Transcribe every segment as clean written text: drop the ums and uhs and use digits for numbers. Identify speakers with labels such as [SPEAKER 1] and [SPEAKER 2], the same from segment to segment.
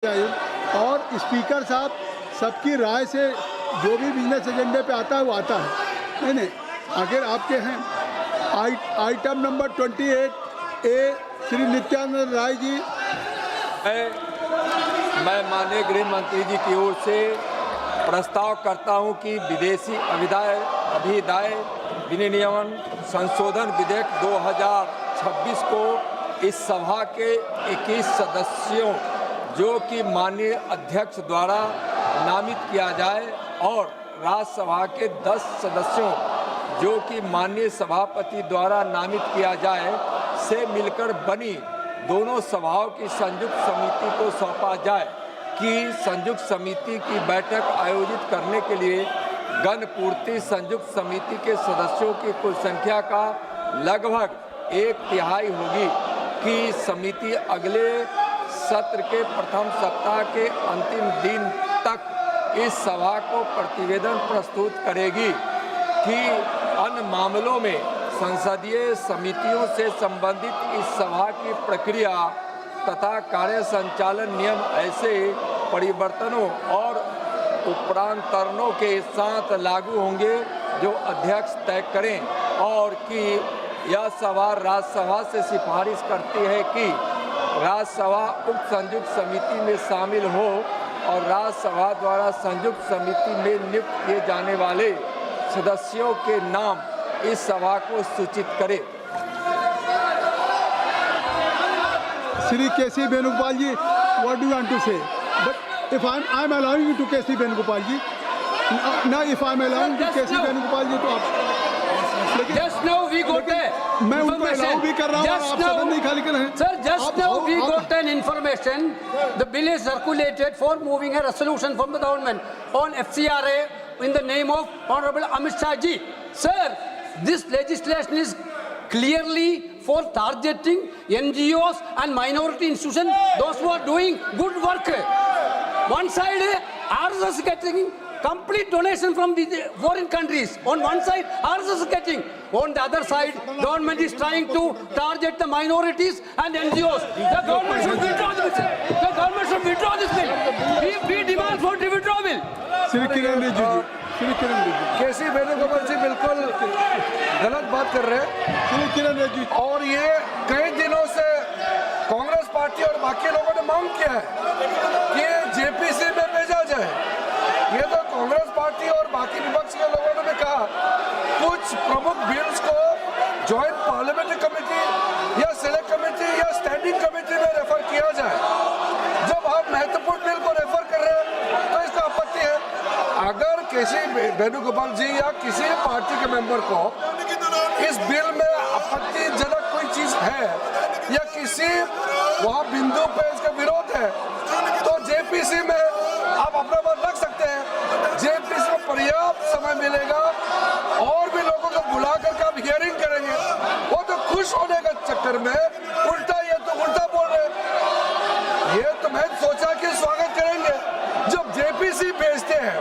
[SPEAKER 1] और स्पीकर साहब सबकी राय से जो भी बिजनेस एजेंडे पे आता है वो आता है। नहीं आखिर आपके हैं आइटम नंबर 28 ए श्री नित्यानंद राय जी।
[SPEAKER 2] मैं माननीय गृह मंत्री जी की ओर से प्रस्ताव करता हूं कि विदेशी अभिदाय विनियमन संशोधन विधेयक 2026 को इस सभा के 21 सदस्यों जो कि माननीय अध्यक्ष द्वारा नामित किया जाए और राज्यसभा के 10 सदस्यों जो कि माननीय सभापति द्वारा नामित किया जाए से मिलकर बनी दोनों सभाओं की संयुक्त समिति को सौंपा जाए कि संयुक्त समिति की बैठक आयोजित करने के लिए गणपूर्ति संयुक्त समिति के सदस्यों की कुल संख्या का लगभग 1/3 होगी कि समिति अगले सत्र के प्रथम सप्ताह के अंतिम दिन तक इस सभा को प्रतिवेदन प्रस्तुत करेगी कि अन्य मामलों में संसदीय समितियों से संबंधित इस सभा की प्रक्रिया तथा कार्य संचालन नियम ऐसे परिवर्तनों और उपरांतरणों के साथ लागू होंगे जो अध्यक्ष तय करें और कि यह सभा राज्यसभा से सिफारिश करती है कि राज्यसभा उक्त संयुक्त समिति में शामिल हो और राज्यसभा द्वारा संयुक्त समिति में नियुक्त किए जाने वाले सदस्यों के नाम इस सभा को सूचित करे।
[SPEAKER 1] Shri KC Venugopal ji, what do you want to say? But if I am allowing you to KC Venugopal ji, ना if I am allowing to KC Venugopal ji तो आप
[SPEAKER 3] Just now we got
[SPEAKER 1] मैं उनको अलाउ भी कर रहा हूँ, आप सदन नहीं खाली कर रहे हैं।
[SPEAKER 3] Sir, just now we got an information. The bill is circulated for moving a resolution from the government on FCRA in the name of Honorable Amit Shah ji. Sir, this legislation is clearly for targeting NGOs and minority institutions, those who are doing good work. One side, RSS is getting complete donation from the foreign countries. On one side, RSS is getting. On the other side, government is trying to target the minorities and NGOs. The government should withdraw this bill. The government should withdraw this bill. We demand for the withdrawal.
[SPEAKER 1] Shri Kiran Rijiju जी, श्री किरण रिजिजू,
[SPEAKER 4] केसी वेणुगोपाल जी बिल्कुल गलत बात कर रहे हैं।
[SPEAKER 1] श्री किरण रिजिजू
[SPEAKER 4] और ये कई दिनों से कांग्रेस पार्टी और बाकी लोगों ने मांग किया है कि जेपीसी में भेजा जाए। ये तो कांग्रेस पार्टी और बाकी विपक्ष के लोगों ने भी कहा कुछ प्रमुख बिल्स को ज्वाइंट पार्लियामेंट्री कमेटी या सेलेक्ट कमेटी या स्टैंडिंग कमेटी में रेफर किया जाए। जब आप महत्वपूर्ण बिल को रेफर कर रहे हैं तो इसका आपत्ति है। अगर किसी वेणुगोपाल जी या किसी पार्टी के मेंबर को इस बिल में आपत्तिजनक कोई चीज है या किसी वहाँ बिंदु पे इसका विरोध है तो जेपीसी में आप अपना मत रख सकते हैं। जेपीसी में पर्याप्त समय मिलेगा और भी लोगों को बुला करके आप हियरिंग करेंगे। वो तो खुश होने के चक्कर में उल्टा ये तो उल्टा बोल रहे हैं। ये तो मैं सोचा कि स्वागत करेंगे। जब जेपीसी भेजते हैं,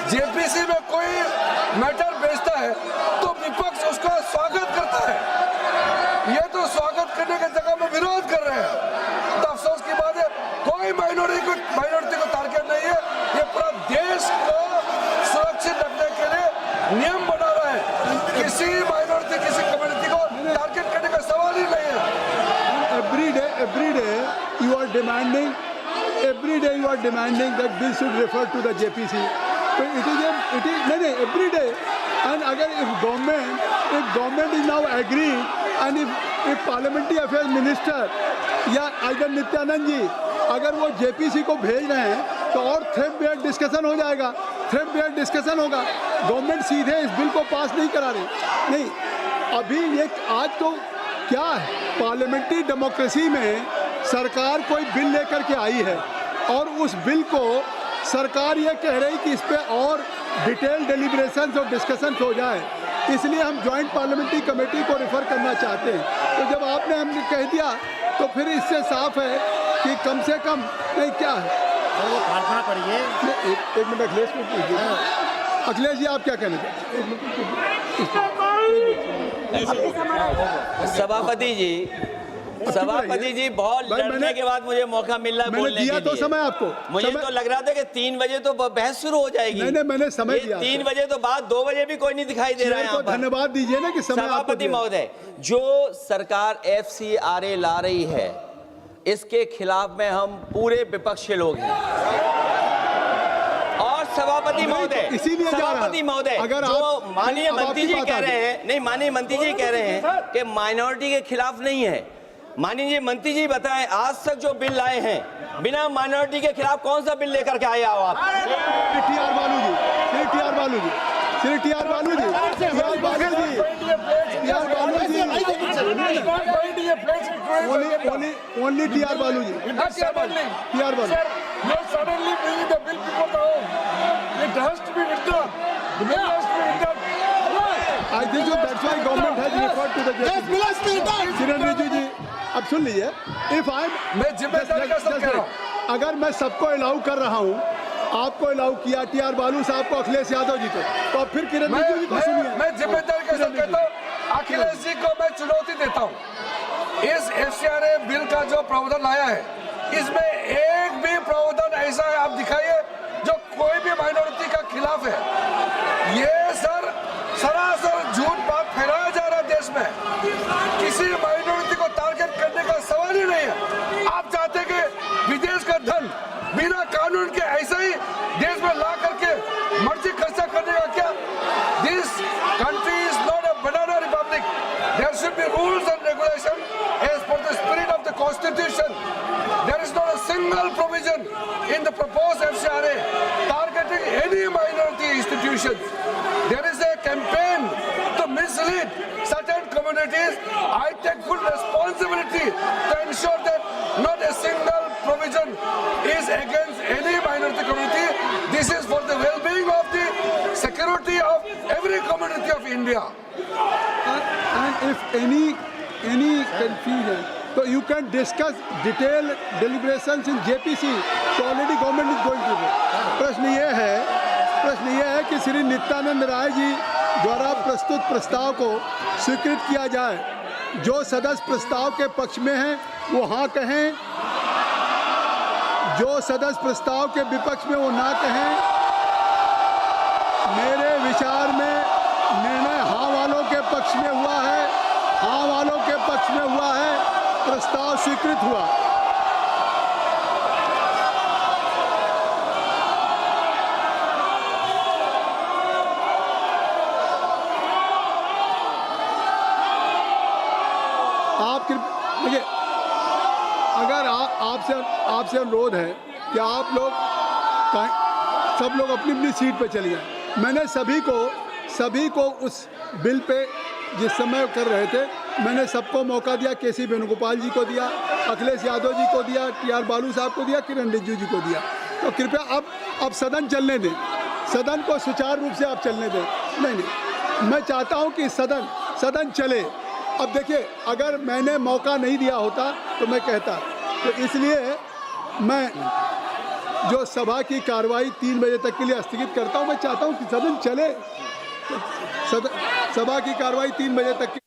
[SPEAKER 4] जेपीसी में कोई मैटर भेजता है तो विपक्ष उसका स्वागत करता है। ये तो स्वागत करने की जगह में विरोध कर रहे हैं। तो अफसोस की बात है कोई माइनॉरिटी को टारगेट नहीं है। ये पूरा देश को सुरक्षित रखने के लिए नियम बना रहा है। किसी माइनॉरिटी किसी कम्युनिटी को टारगेट करने का सवाल ही नहीं है।
[SPEAKER 1] every day you are demanding that bill should refer to the JPC. So it is every day. And अगर if government is now agreeing and if parliamentary affairs minister या आइडन नित्यानंद जी अगर वो जेपीसी को भेज रहे हैं तो और थ्रेड डिस्कशन हो जाएगा, थ्रेड डिस्कशन होगा। गवर्नमेंट सीधे इस बिल को पास नहीं करा रही। नहीं, अभी ये आज तो क्या है, पार्लियामेंट्री डेमोक्रेसी में सरकार कोई बिल लेकर के आई है और उस बिल को सरकार ये कह रही कि इस पे और डिटेल डेलिब्रेशंस और डिस्कशंस हो जाए, इसलिए हम जॉइंट पार्लियामेंट्री कमेटी को रेफर करना चाहते हैं। तो जब आपने हमने कह दिया तो फिर इससे साफ है कि कम से कम नहीं क्या है।
[SPEAKER 5] वो प्रार्थना करिए।
[SPEAKER 1] एक मिनट अखिलेश को पूछिए। अखिलेश जी आप क्या कहना चाहते हैं?
[SPEAKER 6] सभापति जी,
[SPEAKER 5] सभापति जी, बहुत
[SPEAKER 1] भाई,
[SPEAKER 5] लड़ने के बाद मुझे मौका मिल रहा है
[SPEAKER 1] मैंने
[SPEAKER 5] बोलने
[SPEAKER 1] दिया
[SPEAKER 5] के
[SPEAKER 1] तो
[SPEAKER 5] लिए।
[SPEAKER 1] समय आपको।
[SPEAKER 5] मुझे
[SPEAKER 1] समय-
[SPEAKER 5] तो लग रहा था कि 3 बजे तो बहस शुरू हो जाएगी।
[SPEAKER 1] नहीं, मैंने समय
[SPEAKER 5] ये
[SPEAKER 1] दिया
[SPEAKER 5] 3
[SPEAKER 1] आपको।
[SPEAKER 5] बजे तो बाद 2 बजे भी कोई नहीं दिखाई दे रहा है
[SPEAKER 1] चेयर
[SPEAKER 5] यहाँ
[SPEAKER 1] को
[SPEAKER 5] पर।
[SPEAKER 1] धन्यवाद दीजिए ना कि समय आपको
[SPEAKER 5] सभापति
[SPEAKER 1] दिया।
[SPEAKER 5] महोदय, जो सरकार FCRA ला रही है, इसके खिलाफ में हम पूरे विपक्ष के लोग हैं। और सभापति महोदय,
[SPEAKER 1] इसीलिए जा रहा है।
[SPEAKER 5] सभापति महोदय,
[SPEAKER 1] अगर
[SPEAKER 5] जो
[SPEAKER 1] आप-
[SPEAKER 5] माननीय
[SPEAKER 1] अब
[SPEAKER 5] मंत्री
[SPEAKER 1] आपकी
[SPEAKER 5] जी
[SPEAKER 1] बात
[SPEAKER 5] कह
[SPEAKER 1] आ गई।
[SPEAKER 5] रहे हैं, नहीं माननीय मंत्री जी कह रहे हैं कि माइनॉरिटी के खिलाफ नहीं है। माननीय मंत्री जी बताएं, आज तक जो बिल लाए हैं बिना माइनॉरिटी के खिलाफ, कौन सा बिल लेकर के आए हो आप?
[SPEAKER 1] श्री टी.आर. बालू जी, श्री टी.आर. बालू जी, श्री टी.आर. बालू जी, टी.आर. बालू जी, टी.आर. बालू जी, only टी.आर. बालू जी, टी.आर. बालू।
[SPEAKER 4] You're suddenly bringing the bill before the House. It has to be withdrawn. The bill has to be withdrawn.
[SPEAKER 1] I think so that's why government has referred to the JPC. किरण रिजिजू जी, अब सुन लीजिए, if I'm
[SPEAKER 4] मैं जिम्मेदारी का सब कह रहा हूँ।
[SPEAKER 1] अगर मैं सबको अलाउ कर रहा हूँ, आपको अलाउ किया टी.आर. बालू साहब को, अखिलेश यादव जी को, तो अब फिर किरण रिजिजू जी को सुनिए।
[SPEAKER 4] मैं जिम्मेदारी के साथ कहता हूँ, अखिलेश जी को मैं चुनौती देता हूँ। इस FCRA बिल का जो प्रावधान लाया है, इसमें एक भी प्रावधान ऐसा है आप दिखाइए जो कोई भी माइनॉरिटी का खिलाफ है। ये सर सरासर झूठ बात फैलाया जा रहा है देश में। किसी माइनॉरिटी को टारगेट करने का सवाल ही नहीं है। आप चाहते हैं कि विदेश का धन बिना कानून के ऐसा ही देश में ला करके मर्जी खर्चा करने का क्या? This country is not a banana republic. There should be rules and regulation as per the spirit of the constitution. There is not a single provision in the proposed FCRA targeting any minority institutions. There is a campaign to mislead certain communities. I take full responsibility to ensure that not a single provision is against any minority community. This is for the well-being of the security of every community of India.
[SPEAKER 1] And if any confusion, so you can discuss detailed deliberations in JPC. So already government is going to do. प्रश्न ये है कि श्री नित्यानंद राय जी द्वारा प्रस्तुत प्रस्ताव को स्वीकृत किया जाए। जो सदस्य प्रस्ताव के पक्ष में हैं वो हाँ कहें, जो सदस्य प्रस्ताव के विपक्ष में वो ना कहें। मेरे विचार में निर्णय हाँ वालों के पक्ष में हुआ है, हाँ वालों के पक्ष में हुआ है, प्रस्ताव स्वीकृत हुआ। आप देखिए, अगर आपसे अनुरोध है कि आप लोग सब लोग अपनी अपनी सीट पे चले जाएं। मैंने सभी को उस बिल पे जिस समय कर रहे थे, मैंने सबको मौका दिया। केसी वेणुगोपाल जी को दिया, अखिलेश यादव जी को दिया, टी.आर. बालू साहब को दिया, किरण रिजिजू जी को दिया। तो कृपया अब सदन चलने दें, सदन को सुचारू रूप से आप चलने दें। नहीं, मैं चाहता हूं कि सदन चले। अब देखिए, अगर मैंने मौका नहीं दिया होता तो मैं कहता। तो इसलिए मैं जो सभा की कार्रवाई 3 बजे तक के लिए स्थगित करता हूं। मैं चाहता हूं कि सदन चले। सभा की कार्रवाई 3 बजे तक